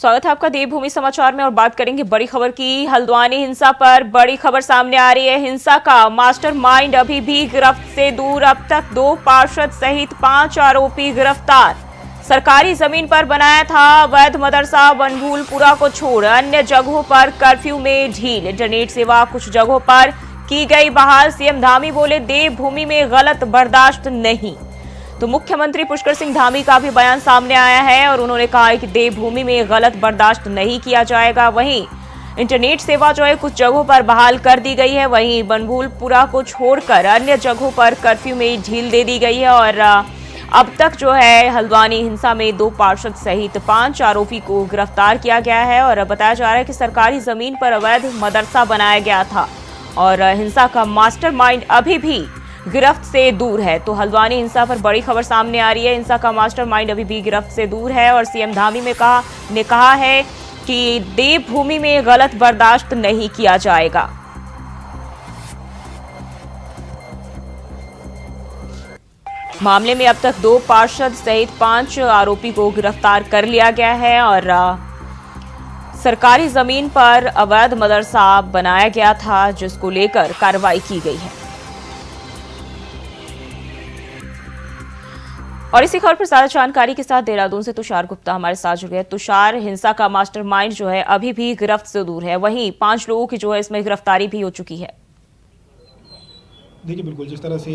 स्वागत है आपका देवभूमि समाचार में और बात करेंगे बड़ी खबर की। हल्द्वानी हिंसा पर बड़ी खबर सामने आ रही है। हिंसा का मास्टरमाइंड अभी भी गिरफ्त से दूर। अब तक 2 पार्षद सहित 5 आरोपी गिरफ्तार। सरकारी जमीन पर बनाया था अवैध मदरसा। बनभूलपुरा को छोड़ अन्य जगहों पर कर्फ्यू में ढील। इंटरनेट सेवा कुछ जगहों पर की गई बहाल। सीएम धामी बोले, देवभूमि में गलत बर्दाश्त नहीं। तो मुख्यमंत्री पुष्कर सिंह धामी का भी बयान सामने आया है और उन्होंने कहा है कि देवभूमि में गलत बर्दाश्त नहीं किया जाएगा। वहीं इंटरनेट सेवा जो है कुछ जगहों पर बहाल कर दी गई है। वहीं बनभूलपुरा को छोड़कर अन्य जगहों पर कर्फ्यू में ढील दे दी गई है। और अब तक जो है हल्द्वानी हिंसा में 2 पार्षद सहित 5 आरोपी को गिरफ्तार किया गया है। और बताया जा रहा है कि सरकारी जमीन पर अवैध मदरसा बनाया गया था और हिंसा का मास्टरमाइंड अभी भी गिरफ्त से दूर है। तो हल्द्वानी हिंसा पर बड़ी खबर सामने आ रही है। हिंसा का मास्टरमाइंड अभी भी गिरफ्त से दूर है और सीएम धामी ने कहा है कि देवभूमि में गलत बर्दाश्त नहीं किया जाएगा। मामले में अब तक 2 पार्षद सहित 5 आरोपी को गिरफ्तार कर लिया गया है और सरकारी जमीन पर अवैध मदरसा बनाया गया था जिसको लेकर कार्रवाई की गई है। और इसी खबर पर ज्यादा जानकारी के साथ देहरादून से तुषार गुप्ता हमारे साथ जुड़ गए। तुषार, हिंसा का मास्टरमाइंड जो है अभी भी गिरफ्त से दूर है, वहीं 5 लोगों की जो है इसमें गिरफ्तारी भी हो चुकी है। देखिए, बिल्कुल जिस तरह से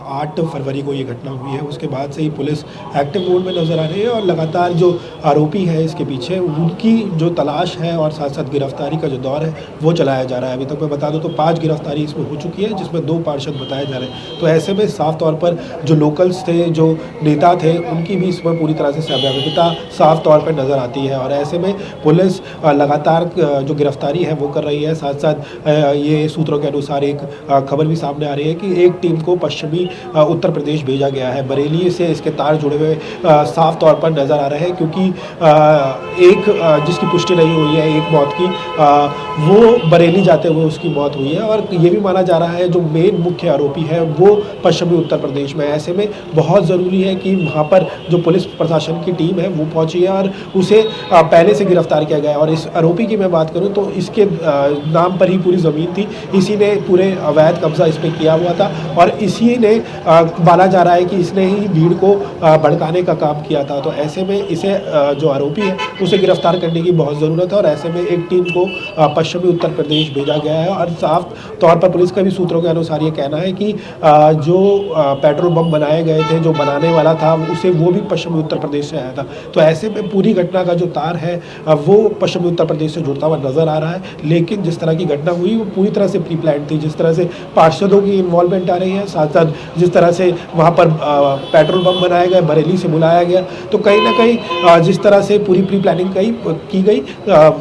8 फरवरी को ये घटना हुई है उसके बाद से ही पुलिस एक्टिव मोड में नज़र आ रही है और लगातार जो आरोपी है इसके पीछे उनकी जो तलाश है और साथ साथ गिरफ्तारी का जो दौर है वो चलाया जा रहा है। अभी तक मैं बता दूं तो 5 गिरफ्तारी इसमें हो चुकी है जिसमें 2 पार्षद बताए जा रहे हैं। तो ऐसे में साफ तौर पर जो लोकल्स थे, जो नेता थे, उनकी भी इसमें पूरी तरह से सहभागिता साफ तौर पर नज़र आती है। और ऐसे में पुलिस लगातार जो गिरफ्तारी है वो कर रही है। साथ साथ ये सूत्रों के अनुसार एक खबर भी सामने आ रही है कि एक टीम को पश्चिमी उत्तर प्रदेश भेजा गया है। बरेली से इसके तार जुड़े हुए साफ तौर पर नज़र आ रहे हैं क्योंकि एक जिसकी पुष्टि नहीं हुई है, एक मौत की, वो बरेली जाते हुए उसकी मौत हुई है। और ये भी माना जा रहा है जो मेन मुख्य आरोपी है वो पश्चिमी उत्तर प्रदेश में। ऐसे में बहुत ज़रूरी है कि वहाँ पर जो पुलिस प्रशासन की टीम है वो पहुँची है और उसे पहले से गिरफ्तार किया गया है। और इस आरोपी की मैं बात करूँ तो इसके नाम पर ही पूरी ज़मीन थी, इसी ने पूरे अवैध कब्जा इस पर किया हुआ था और इसी ने माना जा रहा है कि इसने ही भीड़ को भड़काने का काम किया था। तो ऐसे में इसे जो आरोपी है उसे गिरफ्तार करने की बहुत ज़रूरत है और ऐसे में एक टीम को पश्चिमी उत्तर प्रदेश भेजा गया है। और साफ तौर पर पुलिस का भी सूत्रों के अनुसार ये कहना है कि जो पेट्रोल बम बनाए गए थे, जो बनाने वाला था उसे वो भी पश्चिमी उत्तर प्रदेश से आया था। तो ऐसे में पूरी घटना का जो तार है वो पश्चिमी उत्तर प्रदेश से जुड़ता हुआ नजर आ रहा है। लेकिन जिस तरह की घटना हुई वो पूरी तरह से प्री प्लान थी। जिस तरह से पार्षदों की इन्वॉल्वमेंट आ रही है, साथ साथ जिस तरह से वहाँ पर पेट्रोल बम बनाए गए, बरेली से बुलाया गया, तो कहीं ना कहीं जिस तरह से पूरी प्री प्लानिंग की गई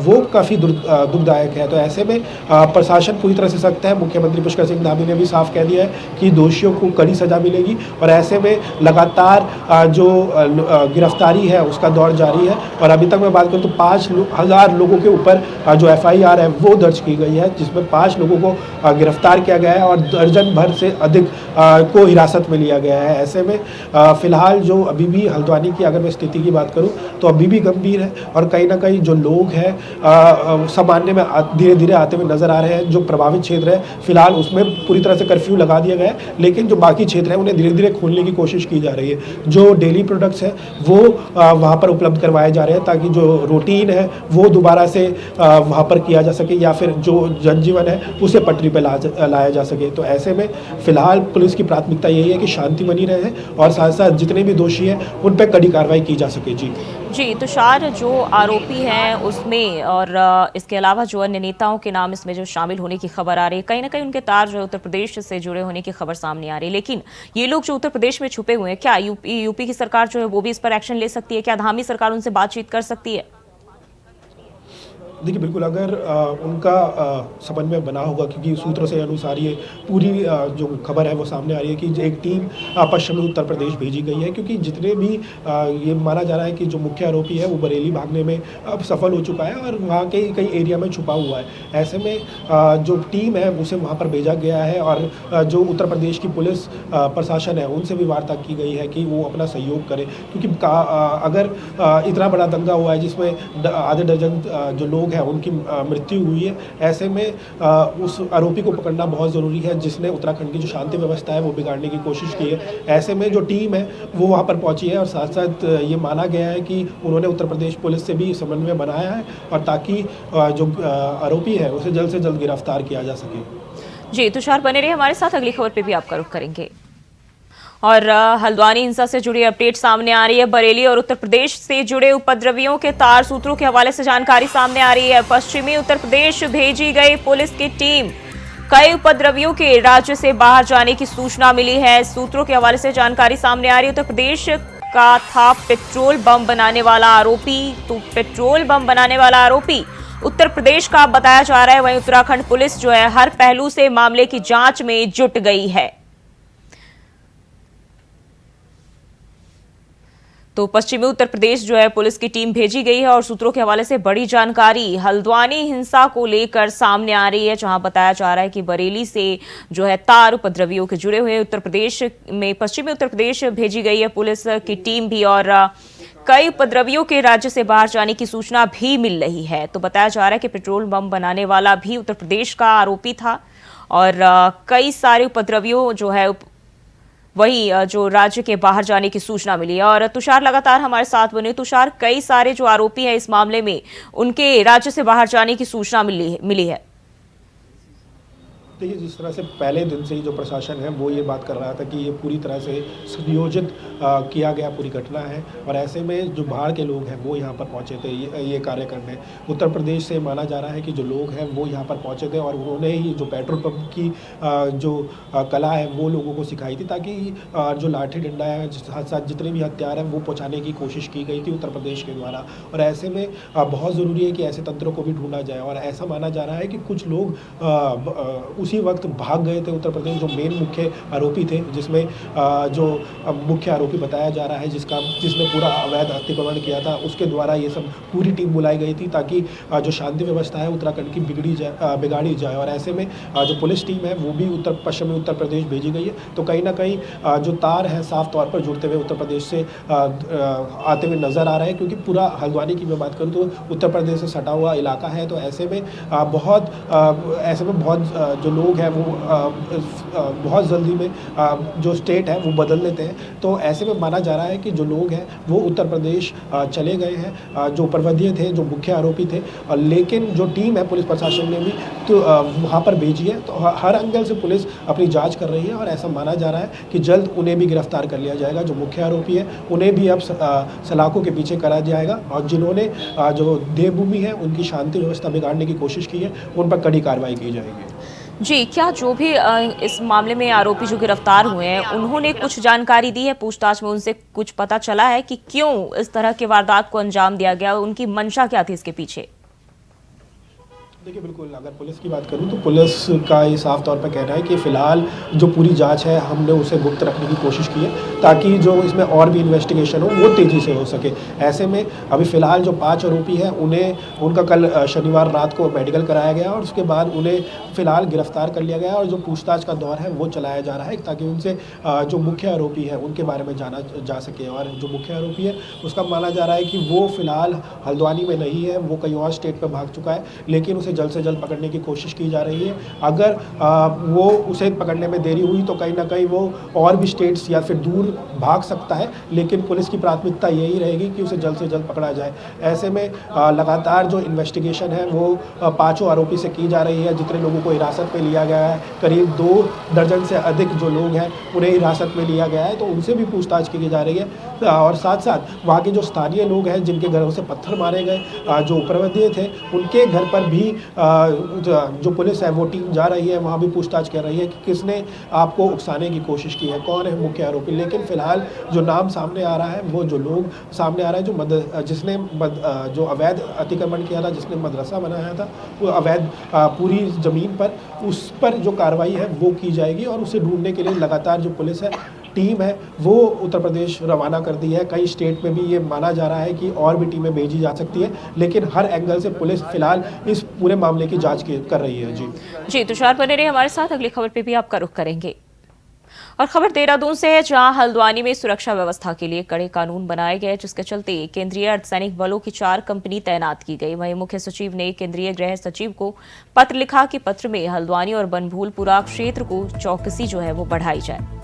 वो काफ़ी दुखदायक है। तो ऐसे में प्रशासन पूरी तरह से सख्त है। मुख्यमंत्री पुष्कर सिंह धामी ने भी साफ कह दिया है कि दोषियों को कड़ी सजा मिलेगी और ऐसे में लगातार जो गिरफ्तारी है उसका दौर जारी है। और अभी तक मैं बात करूँ तो 5,000 लोगों के ऊपर जो FIR है वो दर्ज की गई है, जिसमें 5 लोगों को गिरफ्तार किया गया है और दर्जन भर से अधिक को हिरासत में लिया गया है। ऐसे में फिलहाल जो अभी भी हल्द्वानी की अगर मैं स्थिति की बात करूं तो अभी भी गंभीर है और कहीं ना कहीं जो लोग हैं सामान्य में धीरे धीरे आते हुए नजर आ रहे हैं। जो प्रभावित क्षेत्र है फिलहाल उसमें पूरी तरह से कर्फ्यू लगा दिया गया है, लेकिन जो बाकी क्षेत्र है उन्हें धीरे धीरे खोलने की कोशिश की जा रही है। जो डेली प्रोडक्ट्स है वो वहाँ पर उपलब्ध करवाए जा रहे हैं ताकि जो रूटीन है वो दोबारा से वहाँ पर किया जा सके या फिर जो जनजीवन है उसे पटरी पर लाया जा सके। तो ऐसे में फिलहाल पुलिस की प्राथमिकता यही है कि शांति बनी रहे और साथ साथ जितने भी दोषी हैं उन पर कड़ी कार्रवाई की जा सके। जी तुषार, जो आरोपी हैं उसमें और इसके अलावा जो अन्य नेताओं के नाम इसमें जो शामिल होने की खबर आ रही है, कहीं ना कहीं उनके तार जो उत्तर प्रदेश से जुड़े होने की खबर सामने आ रही है। लेकिन ये लोग जो उत्तर प्रदेश में छुपे हुए हैं, क्या यूपी की सरकार जो है वो भी इस पर एक्शन ले सकती है? क्या धामी सरकार उनसे बातचीत कर सकती है? देखिए बिल्कुल, अगर उनका समन्वय बना होगा, क्योंकि सूत्रों से अनुसार ये पूरी जो खबर है वो सामने आ रही है कि एक टीम पश्चिमी उत्तर प्रदेश भेजी गई है, क्योंकि जितने भी ये माना जा रहा है कि जो मुख्य आरोपी है वो बरेली भागने में अब सफल हो चुका है और वहाँ के कई एरिया में छुपा हुआ है। ऐसे में जो टीम है उसे वहाँ पर भेजा गया है और जो उत्तर प्रदेश की पुलिस प्रशासन है उनसे भी वार्ता की गई है कि वो अपना सहयोग करें, क्योंकि अगर इतना बड़ा दंगा हुआ है जिसमें आधे दर्जन जो लोग है उनकी मृत्यु हुई है, ऐसे में उस आरोपी को पकड़ना बहुत ज़रूरी है जिसने उत्तराखंड की जो शांति व्यवस्था है वो बिगाड़ने की कोशिश की है। ऐसे में जो टीम है वो वहाँ पर पहुँची है और साथ साथ ये माना गया है कि उन्होंने उत्तर प्रदेश पुलिस से भी समन्वय बनाया है और ताकि जो आरोपी है उसे जल्द से जल्द गिरफ्तार किया जा सके। जी, तुषार बने रहे हमारे साथ, अगली खबर पे भी आपका रुख करेंगे। और हल्द्वानी हिंसा से जुड़ी अपडेट सामने आ रही है। बरेली और उत्तर प्रदेश से जुड़े उपद्रवियों के तार सूत्रों के हवाले से जानकारी सामने आ रही है। पश्चिमी उत्तर प्रदेश भेजी गई पुलिस की टीम, कई उपद्रवियों के राज्य से बाहर जाने की सूचना मिली है। सूत्रों के हवाले से जानकारी सामने आ रही है। उत्तर प्रदेश का था पेट्रोल बम बनाने वाला आरोपी, तो पेट्रोल बम बनाने वाला आरोपी उत्तर प्रदेश का बताया जा रहा है। वहीं उत्तराखंड पुलिस जो है हर पहलू से मामले की जांच में जुट गई है। तो पश्चिमी उत्तर प्रदेश जो है पुलिस की टीम भेजी गई है और सूत्रों के हवाले से बड़ी जानकारी हल्द्वानी हिंसा को लेकर सामने आ रही है, जहां बताया जा रहा है कि बरेली से जो है तार उपद्रवियों के जुड़े हुए उत्तर प्रदेश में पश्चिमी उत्तर प्रदेश भेजी गई है पुलिस की टीम भी और कई उपद्रवियों के राज्य से बाहर जाने की सूचना भी मिल रही है। तो बताया जा रहा है कि पेट्रोल बम बनाने वाला भी उत्तर प्रदेश का आरोपी था और कई सारे उपद्रवियों जो है वही जो राज्य के बाहर जाने की सूचना मिली है। और तुषार लगातार हमारे साथ बने। तुषार, कई सारे जो आरोपी हैं इस मामले में उनके राज्य से बाहर जाने की सूचना मिली है। देखिए, जिस तरह से पहले दिन से ही जो प्रशासन है वो ये बात कर रहा था कि ये पूरी तरह से सुनियोजित किया गया पूरी घटना है और ऐसे में जो बाहर के लोग हैं वो यहाँ पर पहुँचे थे ये कार्य करने। उत्तर प्रदेश से माना जा रहा है कि जो लोग हैं वो यहाँ पर पहुँचे थे और उन्होंने ही जो पेट्रोल पंप की जो कला है वो लोगों को सिखाई थी, ताकि जो लाठी डंडा है साथ साथ जितने भी हथियार हैं वो पहुँचाने की कोशिश की गई थी उत्तर प्रदेश के द्वारा। और ऐसे में बहुत ज़रूरी है कि ऐसे तंत्रों को भी ढूंढा जाए और ऐसा माना जा रहा है कि कुछ लोग उसी वक्त भाग गए थे उत्तर प्रदेश, जो मेन मुख्य आरोपी थे, जिसमें जो मुख्य आरोपी बताया जा रहा है जिसने पूरा अवैध अतिक्रमण किया था, उसके द्वारा ये सब पूरी टीम बुलाई गई थी ताकि जो शांति व्यवस्था है उत्तराखंड की बिगाड़ी जाए। और ऐसे में जो पुलिस टीम है वो भी पश्चिमी उत्तर प्रदेश भेजी गई है। तो कहीं ना कहीं जो तार है साफ तौर पर जुड़ते हुए उत्तर प्रदेश से आते हुए नजर आ रहे हैं, क्योंकि पूरा हल्द्वानी की मैं बात करूँ तो उत्तर प्रदेश से सटा हुआ इलाका है। तो ऐसे में बहुत जो लोग हैं वो बहुत जल्दी में जो स्टेट है वो बदल लेते हैं। तो ऐसे में माना जा रहा है कि जो लोग हैं वो उत्तर प्रदेश चले गए हैं, जो उपद्रवी थे, जो मुख्य आरोपी थे। लेकिन जो टीम है पुलिस प्रशासन ने भी तो वहाँ पर भेजी है। तो हर एंगल से पुलिस अपनी जांच कर रही है और ऐसा माना जा रहा है कि जल्द उन्हें भी गिरफ्तार कर लिया जाएगा। जो मुख्य आरोपी है उन्हें भी अब सलाखों के पीछे करा जाएगा और जिन्होंने जो देवभूमि है उनकी शांति व्यवस्था बिगाड़ने की कोशिश की है उन पर कड़ी कार्रवाई की जाएगी। जी, क्या जो भी इस मामले में आरोपी जो गिरफ्तार हुए हैं उन्होंने कुछ जानकारी दी है? पूछताछ में उनसे कुछ पता चला है कि क्यों इस तरह के वारदात को अंजाम दिया गया, उनकी मंशा क्या थी इसके पीछे? देखिए बिल्कुल, अगर पुलिस की बात करूं तो पुलिस का ये साफ तौर पर कहना है कि फ़िलहाल जो पूरी जांच है हमने उसे गुप्त रखने की कोशिश की है ताकि जो इसमें और भी इन्वेस्टिगेशन हो वो तेज़ी से हो सके। ऐसे में अभी फ़िलहाल जो 5 आरोपी हैं उनका कल शनिवार रात को मेडिकल कराया गया और उसके बाद उन्हें फ़िलहाल गिरफ्तार कर लिया गया और जो पूछताछ का दौर है वो चलाया जा रहा है ताकि उनसे जो मुख्य आरोपी है उनके बारे में जाना जा सके। और जो मुख्य आरोपी है उसका माना जा रहा है कि वो फ़िलहाल हल्द्वानी में नहीं है, वो कहीं और स्टेट पर भाग चुका है, लेकिन उसे जल्द से जल्द पकड़ने की कोशिश की जा रही है। अगर वो उसे पकड़ने में देरी हुई तो कहीं ना कहीं वो और भी स्टेट्स या फिर दूर भाग सकता है, लेकिन पुलिस की प्राथमिकता यही रहेगी कि उसे जल्द से जल्द पकड़ा जाए। ऐसे में लगातार जो इन्वेस्टिगेशन है वो 5 आरोपी से की जा रही है। जितने लोगों को हिरासत में लिया गया है, करीब 2 दर्जन से अधिक जो लोग हैं उन्हें हिरासत में लिया गया है, तो उनसे भी पूछताछ की जा रही है। और साथ साथ वहाँ के जो स्थानीय लोग हैं जिनके घरों से पत्थर मारे गए, जो उपद्रवी थे, उनके घर पर भी जो पुलिस है वो टीम जा रही है, वहाँ भी पूछताछ कर रही है कि किसने आपको उकसाने की कोशिश की है, कौन है मुख्य आरोपी। लेकिन फिलहाल जो नाम सामने आ रहा है, वो जो लोग सामने आ रहा है, जिसने जो अवैध अतिक्रमण किया था, जिसने मदरसा बनाया था, वो अवैध पूरी ज़मीन पर, उस पर जो कार्रवाई है वो की जाएगी और उसे ढूंढने के लिए लगातार जो पुलिस है टीम है वो उत्तर प्रदेश रवाना कर दी है। कई स्टेट में भी ये माना जा रहा है कि और भी टीमें भेजी जा सकती है, लेकिन हर एंगल से पुलिस फिलहाल इस पूरे मामले की जांच कर रही है। जी, तुषार बने रहिए हमारे साथ, अगली खबर पे भी आपका रुख करेंगे। और खबर देहरादून से है, जहां हल्द्वानी में सुरक्षा व्यवस्था के लिए कड़े कानून बनाए गए, जिसके चलते केंद्रीय अर्धसैनिक बलों की 4 कंपनी तैनात की गई। वहीं मुख्य सचिव ने केंद्रीय गृह सचिव को पत्र लिखा कि पत्र में हल्द्वानी और बनभूलपुरा क्षेत्र को चौकसी जो है वो बढ़ाई जाए।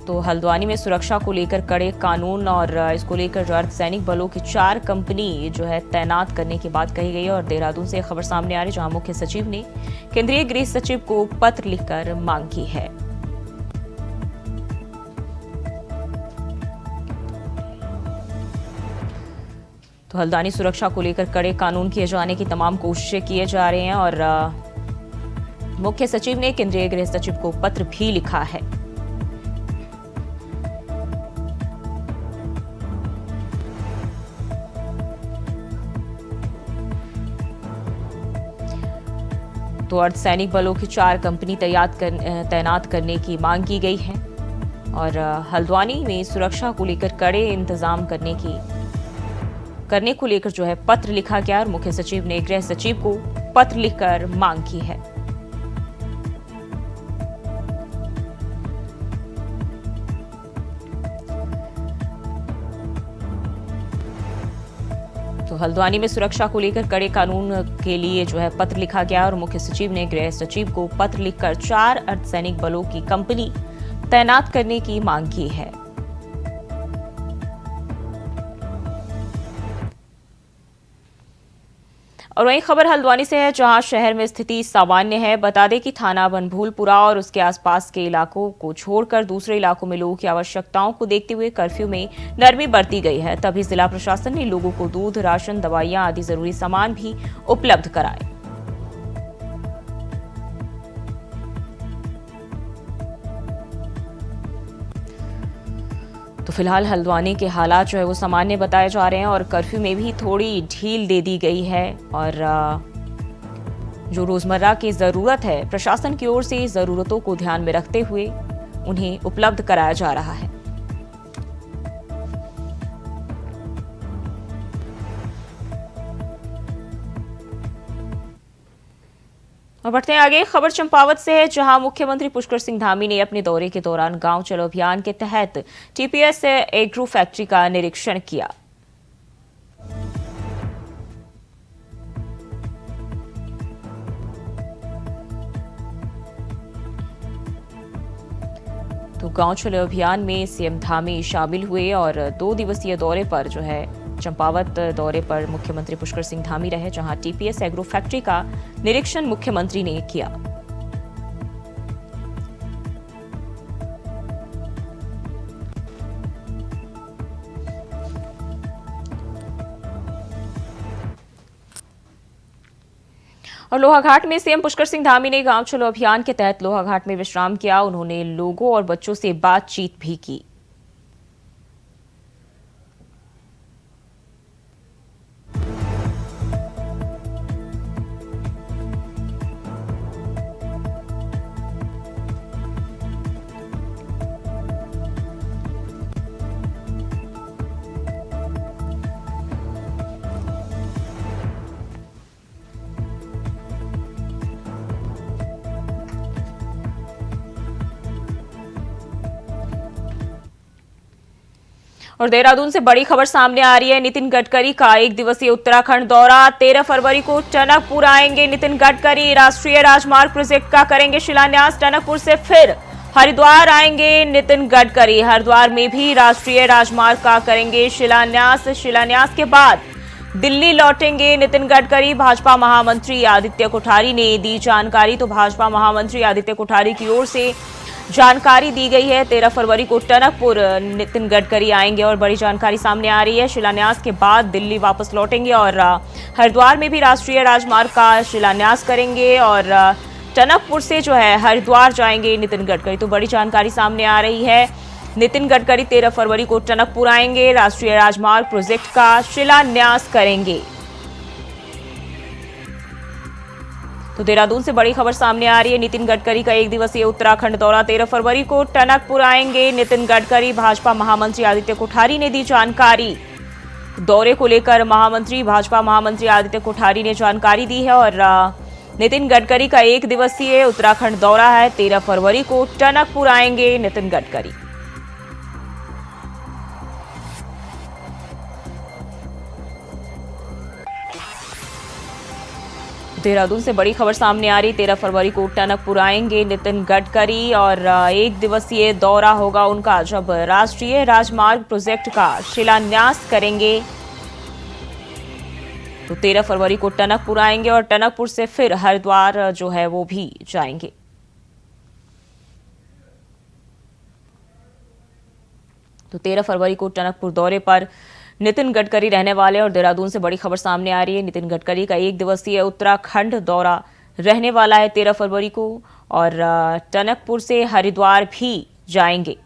तो हल्द्वानी में सुरक्षा को लेकर कड़े कानून और इसको लेकर जो अर्धसैनिक बलों की 4 कंपनी जो है तैनात करने की बात कही गई है। और देहरादून से खबर सामने आ रही, जहां मुख्य सचिव ने केंद्रीय गृह सचिव को पत्र लिखकर मांग की है। तो हल्द्वानी सुरक्षा को लेकर कड़े कानून किए जाने की तमाम कोशिशें किए जा रहे हैं और मुख्य सचिव ने केंद्रीय गृह सचिव को पत्र भी लिखा है। तो अर्धसैनिक बलों की 4 कंपनी तैनात करने की मांग की गई है और हल्द्वानी में सुरक्षा को लेकर कड़े इंतजाम करने को लेकर जो है पत्र लिखा गया और मुख्य सचिव ने गृह सचिव को पत्र लिखकर मांग की है। तो हल्द्वानी में सुरक्षा को लेकर कड़े कानून के लिए जो है पत्र लिखा गया और मुख्य सचिव ने गृह सचिव को पत्र लिखकर 4 अर्धसैनिक बलों की कंपनी तैनात करने की मांग की है। और वहीं खबर हल्द्वानी से है, जहां शहर में स्थिति सामान्य है। बता दें कि थाना बनभूलपुरा और उसके आसपास के इलाकों को छोड़कर दूसरे इलाकों में लोगों की आवश्यकताओं को देखते हुए कर्फ्यू में नरमी बरती गई है। तभी जिला प्रशासन ने लोगों को दूध, राशन, दवाइयां आदि जरूरी सामान भी उपलब्ध कराए। तो फिलहाल हल्द्वानी के हालात जो है वो सामान्य बताए जा रहे हैं और कर्फ्यू में भी थोड़ी ढील दे दी गई है और जो रोजमर्रा की जरूरत है प्रशासन की ओर से जरूरतों को ध्यान में रखते हुए उन्हें उपलब्ध कराया जा रहा है। और बढ़ते हैं आगे, खबर चंपावत से है, जहां मुख्यमंत्री पुष्कर सिंह धामी ने अपने दौरे के दौरान गांव चलो अभियान के तहत टीपीएस एग्रो फैक्ट्री का निरीक्षण किया। तो गांव चलो अभियान में सीएम धामी शामिल हुए और 2 दिवसीय दौरे पर जो है चंपावत दौरे पर मुख्यमंत्री पुष्कर सिंह धामी रहे, जहां टीपीएस एग्रो फैक्ट्री का निरीक्षण मुख्यमंत्री ने किया। और लोहाघाट में सीएम पुष्कर सिंह धामी ने गांव चलो अभियान के तहत लोहाघाट में विश्राम किया। उन्होंने लोगों और बच्चों से बातचीत भी की। और देहरादून से बड़ी खबर सामने आ रही है। नितिन गडकरी का 1 दिवसीय उत्तराखंड दौरा। 13 फरवरी को टनकपुर आएंगे नितिन गडकरी। राष्ट्रीय राजमार्ग प्रोजेक्ट का करेंगे शिलान्यास। टनकपुर से फिर हरिद्वार आएंगे नितिन गडकरी। हरिद्वार में भी राष्ट्रीय राजमार्ग का करेंगे शिलान्यास। शिलान्यास के बाद दिल्ली लौटेंगे नितिन गडकरी। भाजपा महामंत्री आदित्य कोठारी ने दी जानकारी। तो भाजपा महामंत्री आदित्य कोठारी की ओर से जानकारी दी गई है। 13 फरवरी को टनकपुर नितिन गडकरी आएंगे और बड़ी जानकारी सामने आ रही है। शिलान्यास के बाद दिल्ली वापस लौटेंगे और हरिद्वार में भी राष्ट्रीय राजमार्ग का शिलान्यास करेंगे और टनकपुर से जो है हरिद्वार जाएंगे नितिन गडकरी। तो बड़ी जानकारी सामने आ रही है। नितिन गडकरी 13 फरवरी को टनकपुर आएंगे, राष्ट्रीय राजमार्ग प्रोजेक्ट का शिलान्यास करेंगे। तो देहरादून से बड़ी खबर सामने आ रही है। नितिन गडकरी का एक दिवसीय उत्तराखंड दौरा, 13 फरवरी को टनकपुर आएंगे नितिन गडकरी। भाजपा महामंत्री आदित्य कोठारी ने दी जानकारी। दौरे को लेकर भाजपा महामंत्री आदित्य कोठारी ने जानकारी दी है और नितिन गडकरी का एक दिवसीय उत्तराखंड दौरा है। 13 फरवरी को टनकपुर आएंगे नितिन गडकरी। देहरादून से बड़ी खबर सामने आ रही, 13 फरवरी को टनकपुर आएंगे नितिन गडकरी और एक दिवसीय दौरा होगा उनका, जब राष्ट्रीय राजमार्ग प्रोजेक्ट का शिलान्यास करेंगे। तो 13 फरवरी को टनकपुर आएंगे और टनकपुर से फिर हरिद्वार जो है वो भी जाएंगे। तो 13 फरवरी को टनकपुर दौरे पर नितिन गडकरी रहने वाले और देहरादून से बड़ी खबर सामने आ रही है। नितिन गडकरी का एक दिवसीय उत्तराखंड दौरा रहने वाला है 13 फरवरी को और टनकपुर से हरिद्वार भी जाएंगे,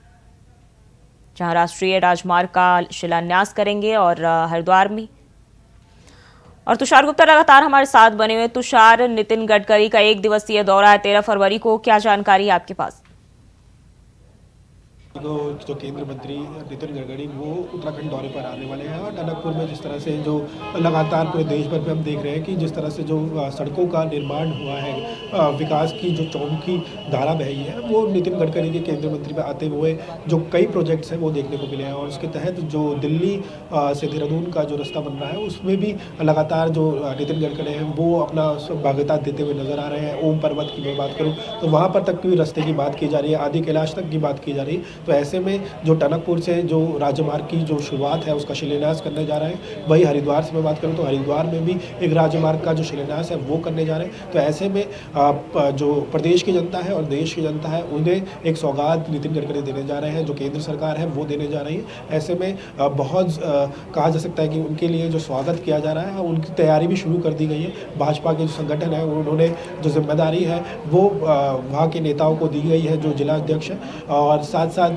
जहां राष्ट्रीय राजमार्ग का शिलान्यास करेंगे और हरिद्वार में। और तुषार गुप्ता लगातार हमारे साथ बने हुए। तुषार, नितिन गडकरी का एक दिवसीय दौरा है 13 फरवरी को, क्या जानकारी है आपके पास? तो जो केंद्र मंत्री नितिन गडकरी वो उत्तराखंड दौरे पर आने वाले हैं और टनकपुर में जिस तरह से जो लगातार पूरे देश भर में हम देख रहे हैं कि जिस तरह से जो सड़कों का निर्माण हुआ है, विकास की जो चौमुखी धारा बही है, वो नितिन गडकरी के केंद्र मंत्री में आते हुए जो कई प्रोजेक्ट्स हैं वो देखने को मिले हैं। और उसके तहत जो दिल्ली से देहरादून का जो रास्ता बन रहा है उसमें भी लगातार जो नितिन गडकरी हैं वो अपना भागीदारी देते हुए नजर आ रहे हैं। ओम पर्वत की मैं बात करूँ तो वहाँ पर तक भी रास्ते की बात की जा रही है, आदि कैलाश तक की बात की जा रही है। तो ऐसे में जो टनकपुर से जो राजमार्ग की जो शुरुआत है उसका शिलान्यास करने जा रहे हैं। वही हरिद्वार से मैं बात करूं तो हरिद्वार में भी एक राजमार्ग का जो शिलान्यास है वो करने जा रहे हैं। तो ऐसे में जो प्रदेश की जनता है और देश की जनता है उन्हें एक सौगात नितिन गडकरी देने जा रहे हैं, जो केंद्र सरकार है वो देने जा रही है। ऐसे में बहुत कहा जा सकता है कि उनके लिए जो स्वागत किया जा रहा है उनकी तैयारी भी शुरू कर दी गई है। भाजपा के जो संगठन है उन्होंने जो जिम्मेदारी है वो वहाँ के नेताओं को दी गई है, जो जिला अध्यक्ष है, और साथ साथ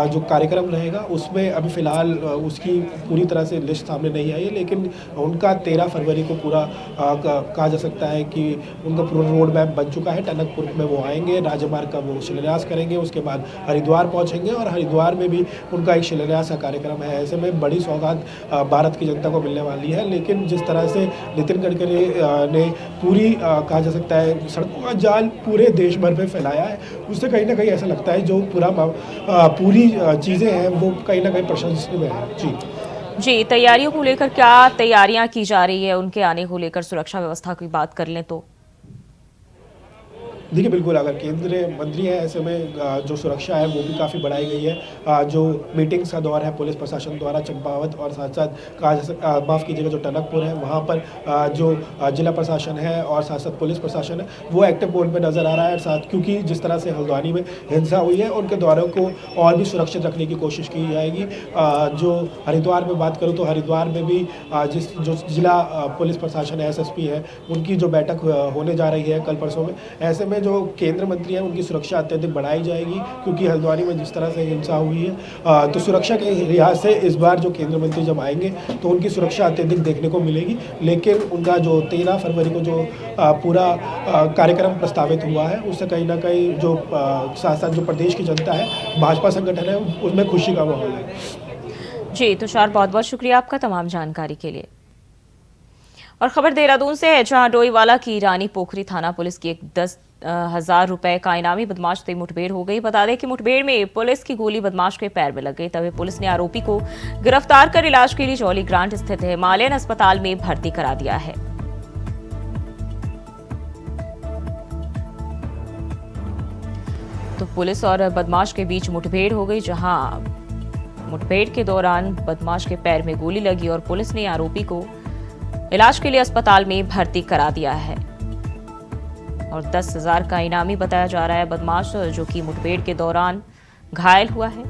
जो कार्यक्रम रहेगा उसमें अभी फिलहाल उसकी पूरी तरह से लिस्ट सामने नहीं आई है, लेकिन उनका 13 फरवरी को पूरा कहा जा सकता है कि उनका पूरा रोड मैप बन चुका है। टनकपुर में वो आएंगे, राजमार्ग का वो शिलान्यास करेंगे, उसके बाद हरिद्वार पहुंचेंगे और हरिद्वार में भी उनका एक शिलान्यास का कार्यक्रम है। ऐसे में बड़ी सौगात भारत की जनता को मिलने वाली है। लेकिन जिस तरह से नितिन गडकरी ने पूरी कहा जा सकता है सड़कों का जाल पूरे देश भर में फैलाया है, उससे कहीं ना कहीं ऐसा लगता है जो पूरी चीज़ें हैं वो कहीं ना कहीं प्रशंसनीय है। जी, तैयारियों को लेकर क्या तैयारियां की जा रही है? उनके आने को लेकर सुरक्षा व्यवस्था की बात कर लें तो देखिए बिल्कुल, अगर केंद्रीय मंत्री है ऐसे में जो सुरक्षा है वो भी काफ़ी बढ़ाई गई है। जो मीटिंग्स का दौर है पुलिस प्रशासन द्वारा चंपावत और साथ साथ माफ़ कीजिएगा जो टनकपुर है वहाँ पर जो जिला प्रशासन है और साथ साथ पुलिस प्रशासन है वो एक्टिव मोड में नज़र आ रहा है। साथ क्योंकि जिस तरह से हल्द्वानी में हिंसा हुई है उनके दौरों को और भी सुरक्षित रखने की कोशिश की जाएगी। जो हरिद्वार में बात करूँ तो हरिद्वार में भी जो जिला पुलिस प्रशासन SSP है उनकी जो बैठक होने जा रही है कल परसों में। ऐसे में जो केंद्र मंत्री हैं उनकी सुरक्षा अत्यधिक बढ़ाई जाएगी, क्योंकि हल्द्वानी में जिस तरह से हिंसा हुई है तो सुरक्षा के लिहाज से इस बार जो केंद्र मंत्री जब आएंगे तो उनकी सुरक्षा अत्यधिक देखने को मिलेगी। लेकिन उनका जो 13 फरवरी को जो पूरा कार्यक्रम प्रस्तावित हुआ है उससे कहीं ना कहीं जो साथ साथ जो प्रदेश की जनता है, भाजपा संगठन है, उसमें खुशी का माहौल है। जी तुषार, बहुत बहुत शुक्रिया आपका तमाम जानकारी के लिए। और खबर देहरादून से है, जहां डोईवाला की रानी पोखरी थाना पुलिस की एक 10,000 रुपए का इनामी बदमाश से मुठभेड़ हो गई। बता दें कि मुठभेड़ में पुलिस की गोली बदमाश के पैर में लग गई। तभी पुलिस ने आरोपी को गिरफ्तार कर इलाज के लिए जौली ग्रांट स्थित हिमालयन अस्पताल में भर्ती करा दिया है। तो पुलिस और बदमाश के बीच मुठभेड़ हो गई, जहां मुठभेड़ के दौरान बदमाश के पैर में गोली लगी और पुलिस ने आरोपी को इलाज के लिए अस्पताल में भर्ती करा दिया है। और 10,000 का इनामी बताया जा रहा है बदमाश, जो कि मुठभेड़ के दौरान घायल हुआ है।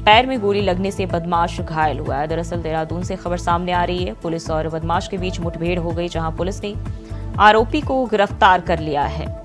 पैर में गोली लगने से बदमाश घायल हुआ है। दरअसल देहरादून से खबर सामने आ रही है, पुलिस और बदमाश के बीच मुठभेड़ हो गई, जहां पुलिस ने आरोपी को गिरफ्तार कर लिया है।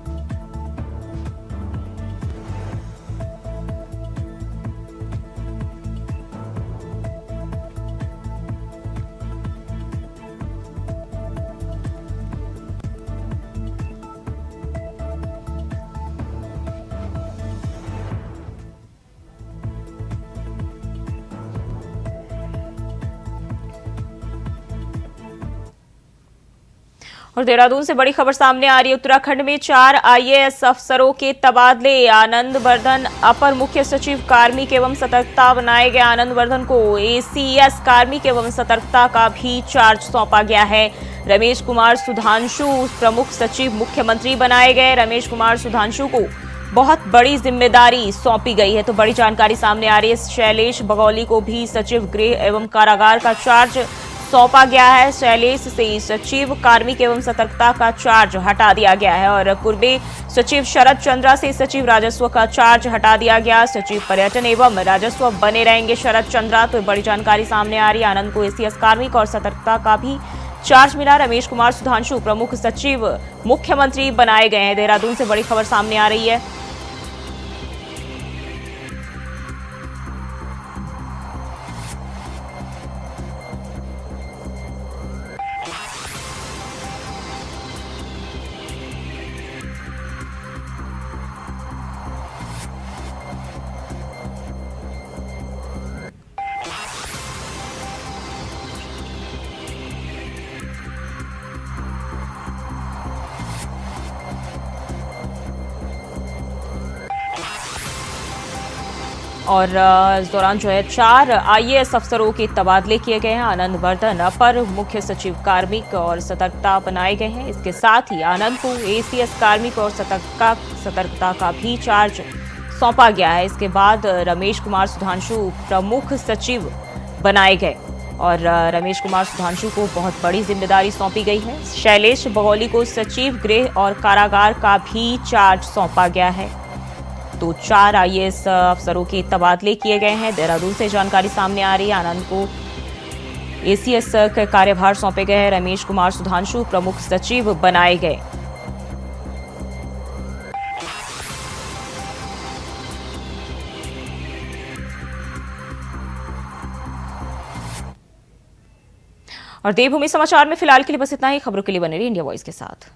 और देहरादून से बड़ी खबर सामने आ रही है। उत्तराखंड में 4 आईएएस अफसरों के तबादले। आनंद वर्धन अपर मुख्य सचिव कार्मिक एवं सतर्कता बनाए गए। आनंद वर्धन को एसीएस कार्मिक एवं सतर्कता का भी चार्ज सौंपा गया है। रमेश कुमार सुधांशु प्रमुख सचिव मुख्यमंत्री बनाए गए। रमेश कुमार सुधांशु को बहुत बड़ी जिम्मेदारी सौंपी गई है। तो बड़ी जानकारी सामने आ रही है। शैलेश बगौली को भी सचिव गृह एवं कारागार का चार्ज सौंपा गया है। शैलेश से सचिव कार्मिक एवं सतर्कता का चार्ज हटा दिया गया है और पूर्वी सचिव शरद चंद्रा से सचिव राजस्व का चार्ज हटा दिया गया। सचिव पर्यटन एवं राजस्व बने रहेंगे शरद चंद्रा। तो बड़ी जानकारी सामने आ रही है। आनंद को एसीएस कार्मिक और सतर्कता का भी चार्ज मिला। रमेश कुमार सुधांशु प्रमुख सचिव मुख्यमंत्री बनाए गए हैं। देहरादून से बड़ी खबर सामने आ रही है। और इस दौरान जो है 4 आईएएस अफसरों के तबादले किए गए हैं। आनंद वर्धन अपर मुख्य सचिव कार्मिक और सतर्कता बनाए गए हैं। इसके साथ ही आनंद को एसीएस कार्मिक और सतर्कता का भी चार्ज सौंपा गया है। इसके बाद रमेश कुमार सुधांशु प्रमुख सचिव बनाए गए और रमेश कुमार सुधांशु को बहुत बड़ी जिम्मेदारी सौंपी गई है। शैलेश बगौली को सचिव गृह और कारागार का भी चार्ज सौंपा गया है। तो 4 आईएएस अफसरों के तबादले किए गए हैं। देहरादून से जानकारी सामने आ रही है। आनंद को एसीएस के कार्यभार सौंपे गए हैं। रमेश कुमार सुधांशु प्रमुख सचिव बनाए गए। और देवभूमि समाचार में फिलहाल के लिए बस इतना ही। खबरों के लिए बने रहिए इंडिया वॉइस के साथ।